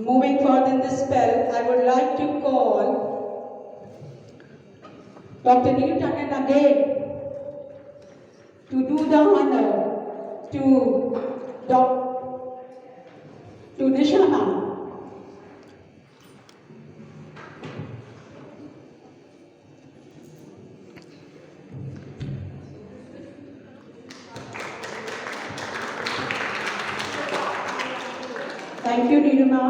Moving forward in this spell, I would like to call Dr. Neil Tannen again to do the honor to Nishana. Thank you, Niruma.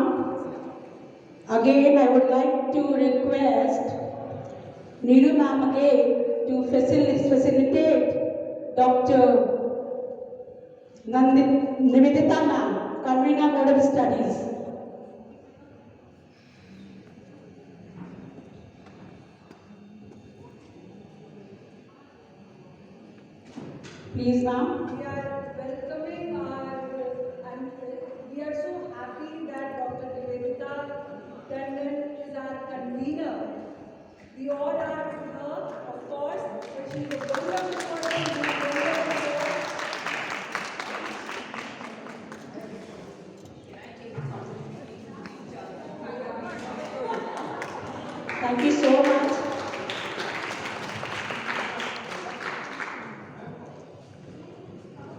Again, I would like to request Niruma again to facilitate Dr. Nivedita ma'am, convener Board of Studies. Please, ma'am. We are welcoming and we are so happy that Dr. Nivedita Tandon is our convener. We all are with her, of course, but she is a wonderful person. Thank you so much.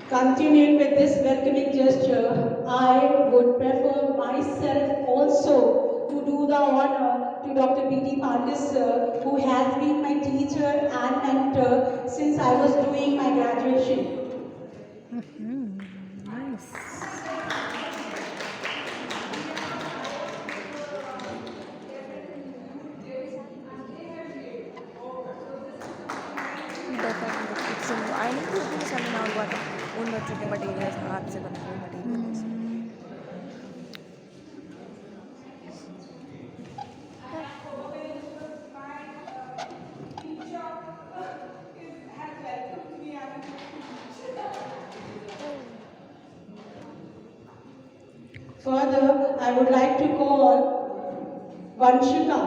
Continuing with this welcoming gesture, I would prefer myself also to do the honor to Dr. B.T. Pandis sir, who has been my teacher and mentor since I was doing my graduation. Nice. ఆయన చూపించాలి నాకు వాటి ఉన్నట్టు materials arts materials Further, I would like to call Vanshika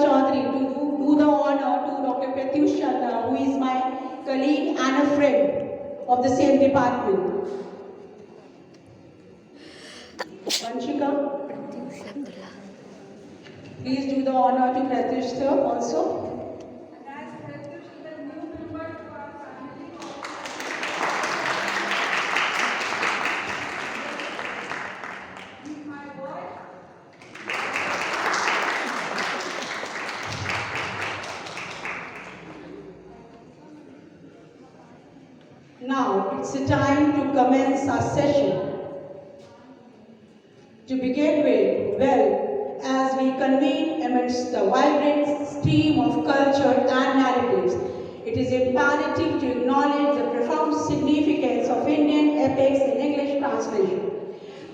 Chaudhary to do the honor to Dr. Pratyush Chandra, who is my colleague and a friend of the same department. Vanshika, please do the honor to Pratyush sir also. Now it's the time to commence our session. To begin with, well, as we convene amidst the vibrant stream of culture and narratives, it is imperative to acknowledge the profound significance of Indian epics in English translation.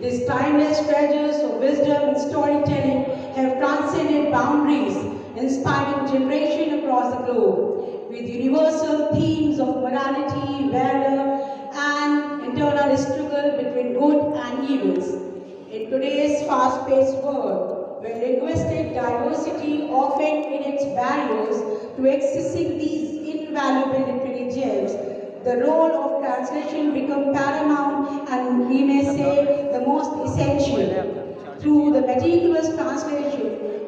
These timeless treasures of wisdom and storytelling have transcended boundaries, inspiring generations across the globe, with universal themes of morality, valor, and internal struggle between good and evils. In today's fast-paced world, where linguistic diversity often creates barriers to accessing these invaluable literary gems, the role of translation becomes paramount and we may say the most essential. Through the meticulous translation,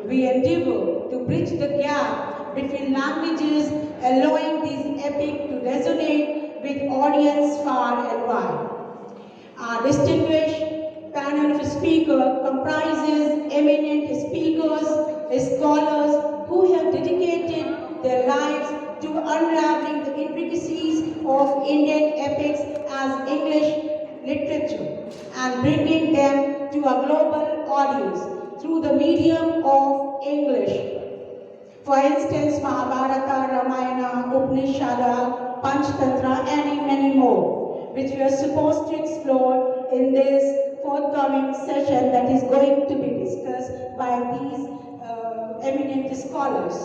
we endeavor to bridge the gap between languages, allowing these epics to resonate with audience far and wide. Our distinguished panel of speakers comprises eminent speakers, scholars who have dedicated their lives to unraveling the intricacies of Indian epics as English literature and bringing them to a global audience through the medium of English. For instance, Mahabharata, Ramayana, Upanishada, Panchatantra, and many more, which we are supposed to explore in this forthcoming session that is going to be discussed by these eminent scholars.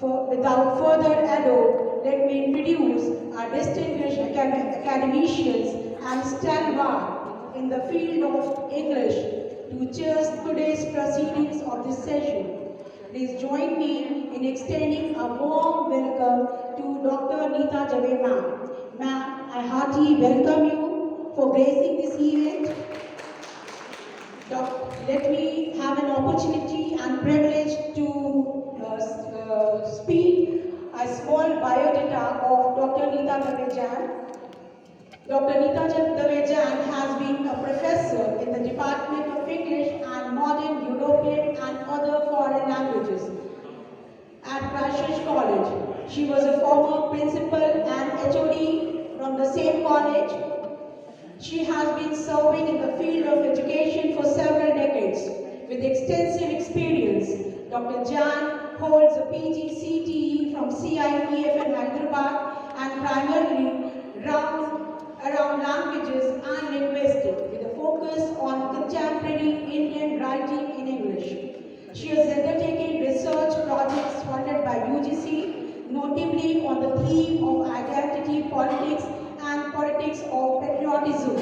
Without further ado, let me introduce our distinguished academicians and stalwart in the field of English to chair today's proceedings of this session. Please join me in extending a warm welcome to Dr. Neeta Jave ma'am. Ma'am, I heartily welcome you for gracing this event. Let me have an opportunity and privilege to speak a small biodata of Dr. Neeta Davejan. Dr. Neeta Davejan has been a professor in the Department of English and Modern European and other foreign languages at Christchurch College. She was a former principal and HOD from the same college. She has been serving in the field of education for several decades. With extensive experience, Dr. Jan holds a PGCTE from CIEF in Hyderabad and primarily around languages and linguistics with a focus on contemporary Indian writing in English. She has undertaken research projects funded by UGC, notably on the theme of identity politics and politics of patriotism,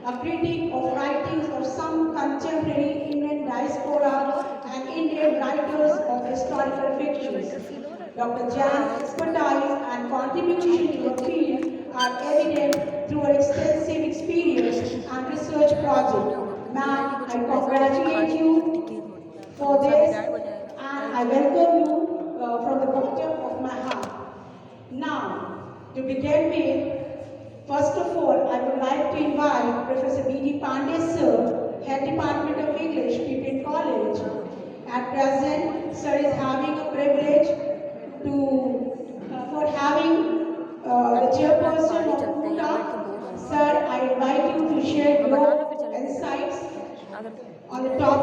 a critique of writings of some contemporary Indian diaspora and Indian writers of historical fictions. Dr. Jan's expertise and contribution to the field are evident through her extensive experience and research project. Ma'am, I congratulate you for this and I welcome you from the bottom of my heart. Now, to begin with, first of all, I would like to invite Professor B.D. Pandey Sir, Head Department of English, Pippin College. At present, Sir is having a privilege for having the chairperson of KUTA. Sir, I invite you to share your insights on the topic.